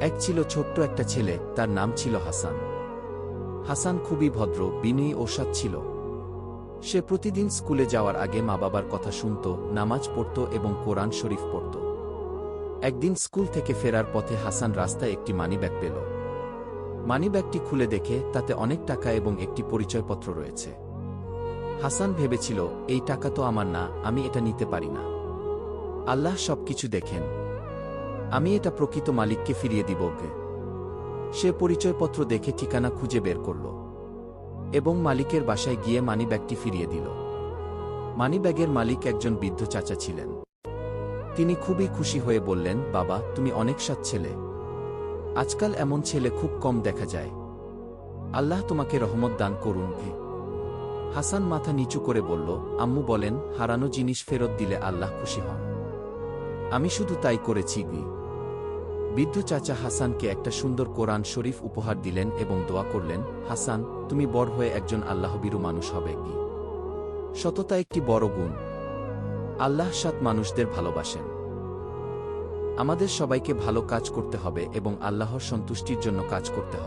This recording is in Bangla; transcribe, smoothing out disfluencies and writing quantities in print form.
এক ছিল ছোট্ট একটা ছেলে, তার নাম ছিল হাসান। হাসান খুবই ভদ্র, বিনয়ী ও সৎ ছিল। সে প্রতিদিন স্কুলে যাওয়ার আগে মা বাবার কথা শুনত, নামাজ পড়ত এবং কোরআন শরীফ পড়ত। একদিন স্কুল থেকে ফেরার পথে হাসান রাস্তায় একটি মানিব্যাগ পেল। মানিব্যাগটি খুলে দেখে তাতে অনেক টাকা এবং একটি পরিচয়পত্র রয়েছে। হাসান ভেবেছিল, এই টাকা তো আমার না, আমি এটা নিতে পারি না। আল্লাহ সবকিছু দেখেন, আমি এটা প্রকৃত মালিককে ফিরিয়ে দিব ওকে। সে পরিচয়পত্র দেখে ঠিকানা খুঁজে বের করল এবং মালিকের বাসায় গিয়ে মানিব্যাগটি ফিরিয়ে দিল। মানিব্যাগের মালিক একজন বৃদ্ধ চাচা ছিলেন। তিনি খুবই খুশি হয়ে বললেন, বাবা, তুমি অনেক সৎ ছেলে। আজকাল এমন ছেলে খুব কম দেখা যায়। আল্লাহ তোমাকে রহমত দান করুন। হাসান মাথা নিচু করে বলল, আম্মু বলেন, হারানো জিনিস ফেরত দিলে আল্লাহ খুশি হন। আমি শুধু তাই করেছি। বৃদ্ধ চাচা হাসানকে একটা সুন্দর কোরআন শরীফ উপহার দিলেন এবং দোয়া করলেন, হাসান, তুমি বড় হয়ে একজন আল্লাহভীরু মানুষ হবে। সততা একটি বড় গুণ। আল্লাহ সৎ মানুষদের ভালোবাসেন। আমাদের সবাইকে ভালো কাজ করতে হবে এবং আল্লাহর সন্তুষ্টির জন্য কাজ করতে হবে।